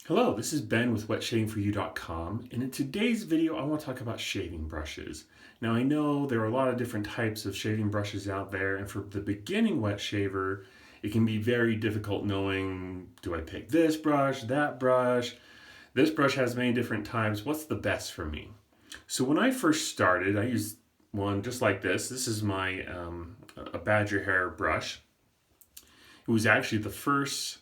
Hello, this is Ben with WetShavingForYou.com, and in today's video I want to talk about shaving brushes. Now I know there are a lot of different types of shaving brushes out there, and for the beginning wet shaver it can be very difficult knowing, do I pick this brush, that brush? This brush has many different types, what's the best for me? So when I first started I used one just like this. This is my a badger hair brush. It was actually the first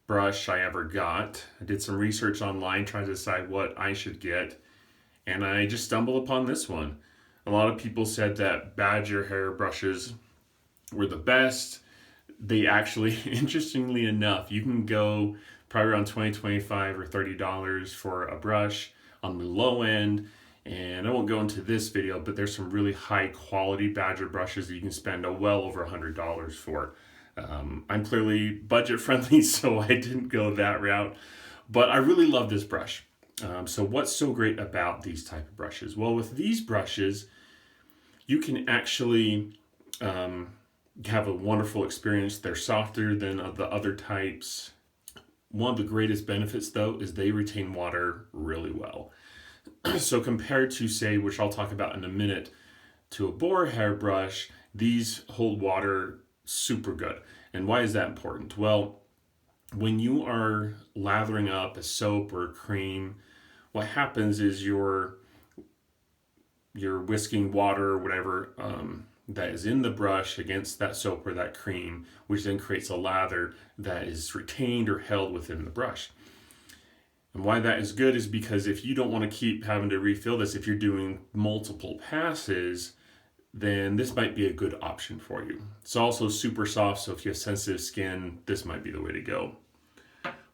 brush I ever got. I did some research online trying to decide what I should get, and I just stumbled upon this one. A lot of people said that badger hair brushes were the best. They actually, interestingly enough, you can go probably around 20, 25, or $30 for a brush on the low end. And I won't go into this video, but there's some really high quality badger brushes that you can spend well over $100 for. I'm clearly budget friendly, so I didn't go that route, but I really love this brush. So what's so great about these type of brushes? Well, with these brushes, you can actually have a wonderful experience. They're softer than the other types. One of the greatest benefits, though, is they retain water really well. So compared to, say, which I'll talk about in a minute, to a boar hair brush, these hold water super good. And why is that important? Well, when you are lathering up a soap or a cream, what happens is you're whisking water or whatever that is in the brush against that soap or that cream, which then creates a lather that is retained or held within the brush. And why that is good is because if you don't want to keep having to refill this, if you're doing multiple passes, then this might be a good option for you. It's also super soft, so if you have sensitive skin, this might be the way to go.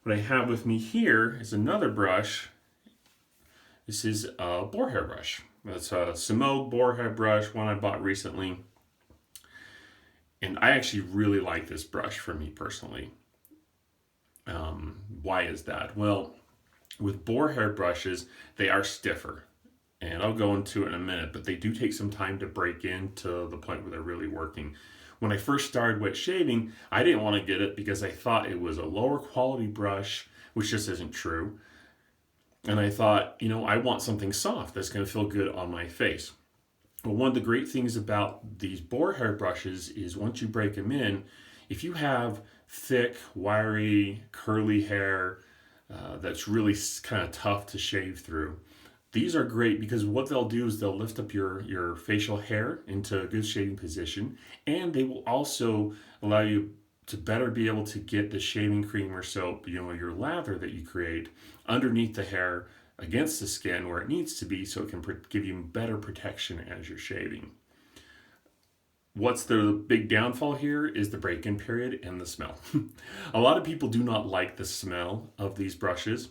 What I have with me here is another brush. This is a boar hair brush. It's a Simone boar hair brush, one I bought recently. And I actually really like this brush for me personally. Why is that? Well, with boar hair brushes, they are stiffer. And I'll go into it in a minute, but they do take some time to break in to the point where they're really working. When I first started wet shaving, I didn't want to get it because I thought it was a lower quality brush, which just isn't true. And I thought, I want something soft that's going to feel good on my face. But one of the great things about these boar hair brushes is once you break them in, if you have thick, wiry, curly hair that's really kind of tough to shave through, these are great because what they'll do is they'll lift up your facial hair into a good shaving position, and they will also allow you to better be able to get the shaving cream or soap, your lather that you create underneath the hair against the skin where it needs to be, so it can give you better protection as you're shaving. What's the big downfall here is the break-in period and the smell. A lot of people do not like the smell of these brushes.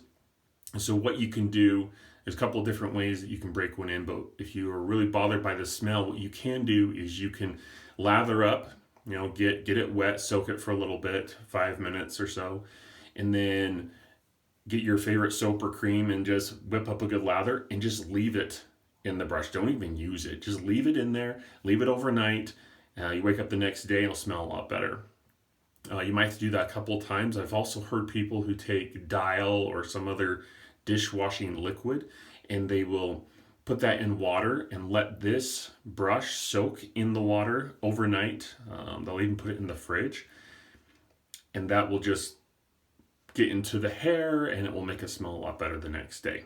So what you can do, there's a couple of different ways that you can break one in, but if you are really bothered by the smell, what you can do is you can lather up, get it wet, soak it for a little bit, 5 minutes or so, and then get your favorite soap or cream and just whip up a good lather and just leave it in the brush. Don't even use it. Just leave it in there, leave it overnight. You wake up the next day, it'll smell a lot better. You might have to do that a couple of times. I've also heard people who take Dial or some other dishwashing liquid and they will put that in water and let this brush soak in the water overnight. They'll even put it in the fridge, and that will just get into the hair and it will make it smell a lot better the next day.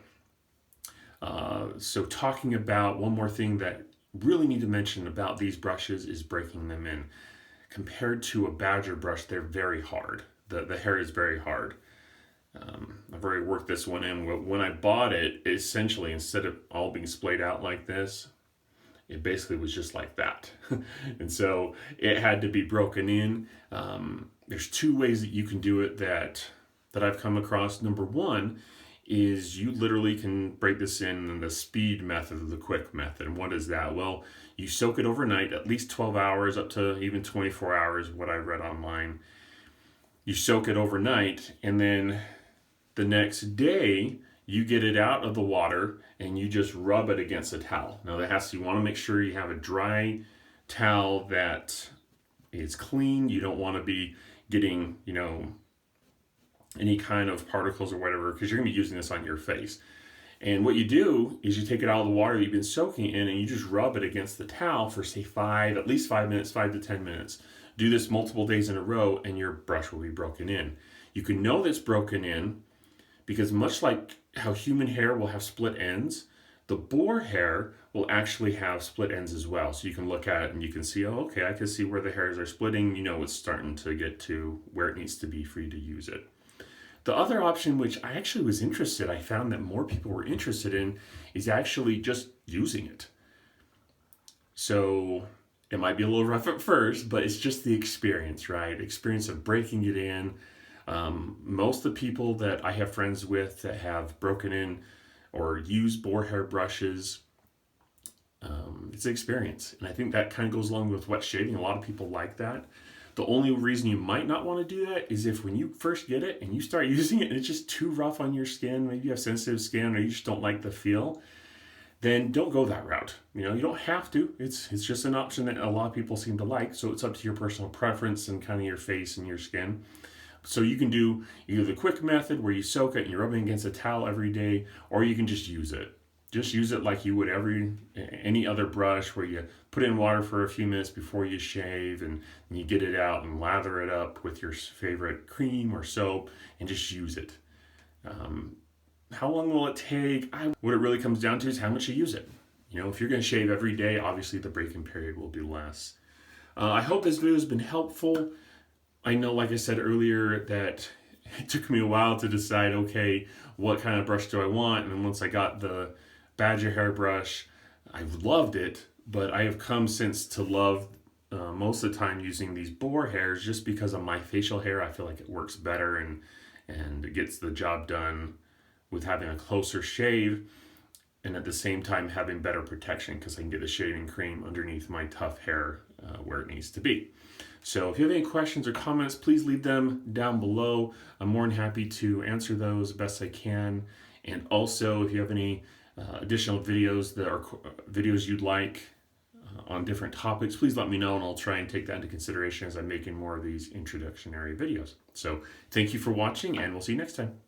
So talking about one more thing that really need to mention about these brushes is breaking them in. Compared to a badger brush, they're very hard. The hair is very hard. I've already worked this one in. When I bought it, essentially, instead of all being splayed out like this, it basically was just like that. And so it had to be broken in. There's two ways that you can do it that I've come across. Number one is you literally can break this in the speed method or the quick method. And what is that? Well, you soak it overnight, at least 12 hours, up to even 24 hours, what I read online. You soak it overnight, and then the next day you get it out of the water and you just rub it against a towel. Now you want to make sure you have a dry towel that is clean. You don't want to be getting, any kind of particles or whatever, because you're going to be using this on your face. And what you do is you take it out of the water that you've been soaking in and you just rub it against the towel for say at least 5 minutes, 5 to 10 minutes. Do this multiple days in a row and your brush will be broken in. You can know that's broken in because much like how human hair will have split ends, the boar hair will actually have split ends as well. So you can look at it and you can see, oh, okay, I can see where the hairs are splitting. You know it's starting to get to where it needs to be for you to use it. The other option, which I actually was interested, I found that more people were interested in, is actually just using it. So it might be a little rough at first, but it's just the experience, right? Experience of breaking it in. Most of the people that I have friends with that have broken in or used boar hair brushes, it's an experience. And I think that kind of goes along with wet shaving. A lot of people like that. The only reason you might not want to do that is if when you first get it and you start using it and it's just too rough on your skin, maybe you have sensitive skin or you just don't like the feel, then don't go that route. You don't have to. It's just an option that a lot of people seem to like. So it's up to your personal preference and kind of your face and your skin. So you can do either the quick method where you soak it and you're rubbing against a towel every day, or you can just use it. Just use it like you would any other brush where you put it in water for a few minutes before you shave and you get it out and lather it up with your favorite cream or soap and just use it. How long will it take? What it really comes down to is how much you use it. If you're going to shave every day, obviously the break-in period will be less. I hope this video has been helpful. I know, like I said earlier, that it took me a while to decide, okay, what kind of brush do I want? And then once I got the badger hair brush, I loved it, but I have come since to love most of the time using these boar hairs just because of my facial hair. I feel like it works better and it gets the job done with having a closer shave and at the same time having better protection because I can get the shaving cream underneath my tough hair where it needs to be. So if you have any questions or comments, please leave them down below. I'm more than happy to answer those best I can. And also, if you have any additional videos that are videos you'd like on different topics, please let me know and I'll try and take that into consideration as I'm making more of these introductory videos. So thank you for watching and we'll see you next time.